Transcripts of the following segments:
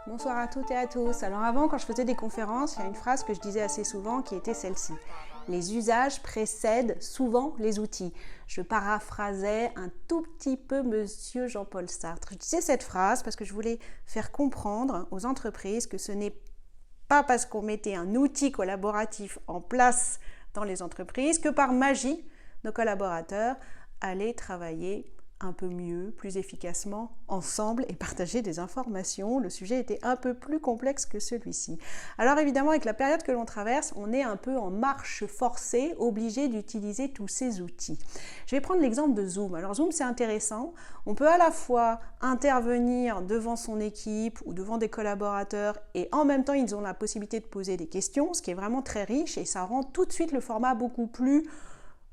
Bonsoir à toutes et à tous. Alors avant, quand je faisais des conférences, il y a une phrase que je disais assez souvent qui était celle-ci. Les usages précèdent souvent les outils. Je paraphrasais un tout petit peu Monsieur Jean-Paul Sartre. Je disais cette phrase parce que je voulais faire comprendre aux entreprises que ce n'est pas parce qu'on mettait un outil collaboratif en place dans les entreprises que par magie, nos collaborateurs allaient travailler un peu mieux, plus efficacement, ensemble et partager des informations. Le sujet était un peu plus complexe que celui-ci. Alors évidemment, avec la période que l'on traverse, on est un peu en marche forcée, obligé d'utiliser tous ces outils. Je vais prendre l'exemple de Zoom. Alors Zoom, c'est intéressant. On peut à la fois intervenir devant son équipe ou devant des collaborateurs et en même temps, ils ont la possibilité de poser des questions, ce qui est vraiment très riche et ça rend tout de suite le format beaucoup plus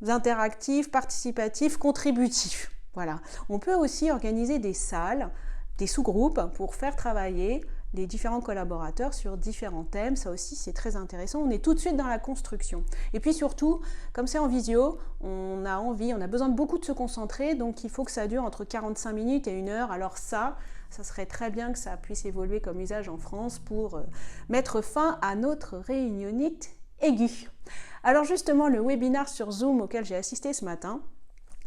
interactif, participatif, contributif. Voilà. On peut aussi organiser des salles, des sous-groupes pour faire travailler les différents collaborateurs sur différents thèmes. Ça aussi, c'est très intéressant. On est tout de suite dans la construction. Et puis surtout, comme c'est en visio, on a besoin de beaucoup de se concentrer, donc il faut que ça dure entre 45 minutes et 1 heure. Alors ça serait très bien que ça puisse évoluer comme usage en France pour mettre fin à notre réunionnite aiguë. Alors justement, le webinaire sur Zoom auquel j'ai assisté ce matin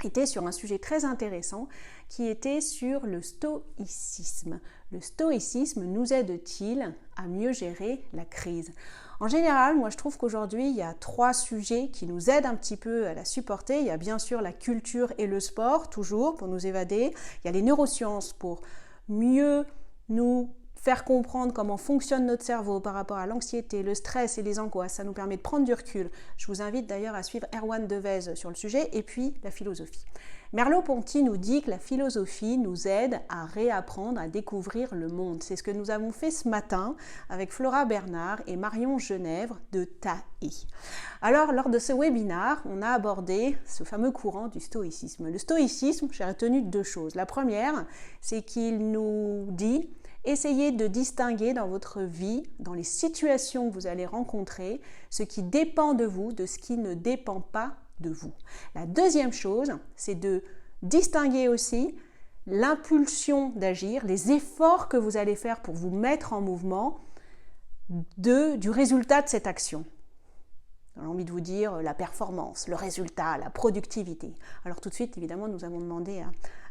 était sur un sujet très intéressant qui était sur le stoïcisme. Le stoïcisme nous aide-t-il à mieux gérer la crise? En général, moi je trouve qu'aujourd'hui, il y a 3 sujets qui nous aident un petit peu à la supporter. Il y a bien sûr la culture et le sport, toujours pour nous évader. Il y a les neurosciences pour mieux nous faire comprendre comment fonctionne notre cerveau par rapport à l'anxiété, le stress et les angoisses. Ça nous permet de prendre du recul. Je vous invite d'ailleurs à suivre Erwan Devez sur le sujet et puis la philosophie. Merleau-Ponty nous dit que la philosophie nous aide à réapprendre à découvrir le monde. C'est ce que nous avons fait ce matin avec Flora Bernard et Marion Genèvre de TAI. Alors, lors de ce webinaire, on a abordé ce fameux courant du stoïcisme. Le stoïcisme, j'ai retenu 2 choses. La première, c'est qu'il nous dit: essayez de distinguer dans votre vie, dans les situations que vous allez rencontrer, ce qui dépend de vous de ce qui ne dépend pas de vous. La deuxième chose, c'est de distinguer aussi l'impulsion d'agir, les efforts que vous allez faire pour vous mettre en mouvement du résultat de cette action. J'ai envie de vous dire la performance, le résultat, la productivité. Alors tout de suite, évidemment, nous avons demandé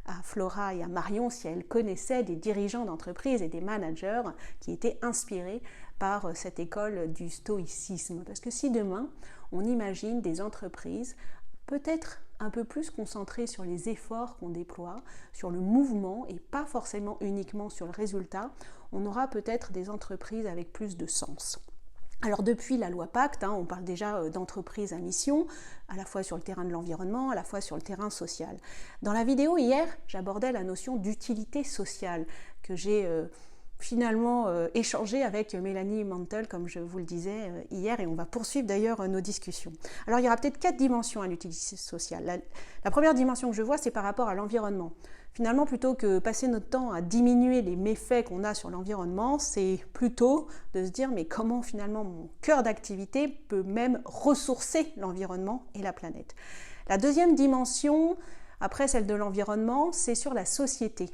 à Flora et à Marion si elles connaissaient des dirigeants d'entreprise et des managers qui étaient inspirés par cette école du stoïcisme. Parce que si demain, on imagine des entreprises peut-être un peu plus concentrées sur les efforts qu'on déploie, sur le mouvement et pas forcément uniquement sur le résultat, on aura peut-être des entreprises avec plus de sens. Alors depuis la loi Pacte, on parle déjà d'entreprises à mission, à la fois sur le terrain de l'environnement, à la fois sur le terrain social. Dans la vidéo hier, j'abordais la notion d'utilité sociale que j'ai finalement échangé avec Mélanie Mantel, comme je vous le disais hier, et on va poursuivre d'ailleurs nos discussions. Alors il y aura peut-être 4 dimensions à l'utilité sociale. La première dimension que je vois, c'est par rapport à l'environnement. Finalement, plutôt que passer notre temps à diminuer les méfaits qu'on a sur l'environnement, c'est plutôt de se dire mais comment finalement mon cœur d'activité peut même ressourcer l'environnement et la planète. La deuxième dimension, après celle de l'environnement, c'est sur la société.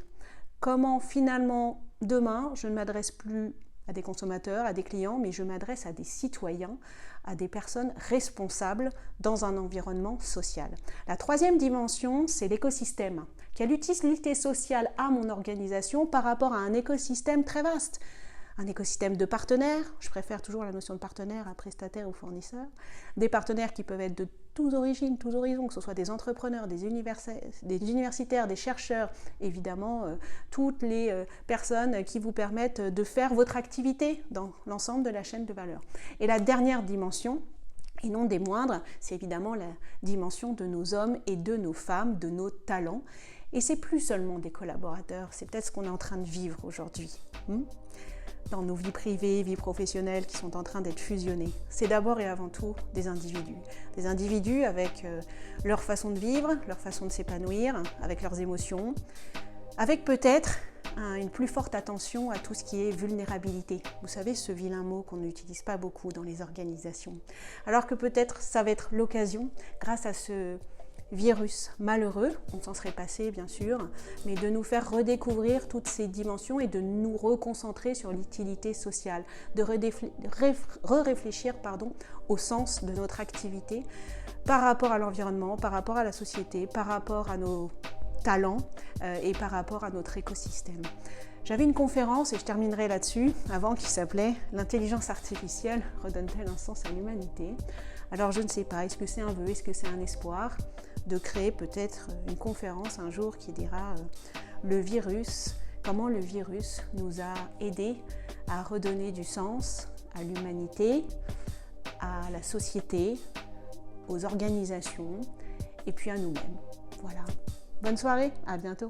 Comment finalement demain, je ne m'adresse plus à des consommateurs, à des clients, mais je m'adresse à des citoyens, à des personnes responsables dans un environnement social. La troisième dimension, c'est l'écosystème. Quelle utilité sociale a mon organisation par rapport à un écosystème très vaste? Un écosystème de partenaires, je préfère toujours la notion de partenaire à prestataire ou fournisseur, des partenaires qui peuvent être de tous origines, tous horizons, que ce soit des entrepreneurs, des universitaires, des chercheurs, évidemment, toutes les personnes qui vous permettent de faire votre activité dans l'ensemble de la chaîne de valeur. Et la dernière dimension, et non des moindres, c'est évidemment la dimension de nos hommes et de nos femmes, de nos talents. Et c'est plus seulement des collaborateurs, c'est peut-être ce qu'on est en train de vivre aujourd'hui. Dans nos vies privées, vies professionnelles qui sont en train d'être fusionnées. C'est d'abord et avant tout des individus avec leur façon de vivre, leur façon de s'épanouir, avec leurs émotions, avec peut-être une plus forte attention à tout ce qui est vulnérabilité. Vous savez, ce vilain mot qu'on n'utilise pas beaucoup dans les organisations. Alors que peut-être ça va être l'occasion, grâce à ce virus malheureux, on s'en serait passé bien sûr, mais de nous faire redécouvrir toutes ces dimensions et de nous reconcentrer sur l'utilité sociale, de réfléchir au sens de notre activité par rapport à l'environnement, par rapport à la société, par rapport à nos talents et par rapport à notre écosystème. J'avais une conférence, et je terminerai là-dessus, avant, qui s'appelait « L'intelligence artificielle redonne-t-elle un sens à l'humanité ?» Alors je ne sais pas, est-ce que c'est un vœu, est-ce que c'est un espoir de créer peut-être une conférence un jour qui dira le virus, comment le virus nous a aidés à redonner du sens à l'humanité, à la société, aux organisations et puis à nous-mêmes. Voilà. Bonne soirée, à bientôt.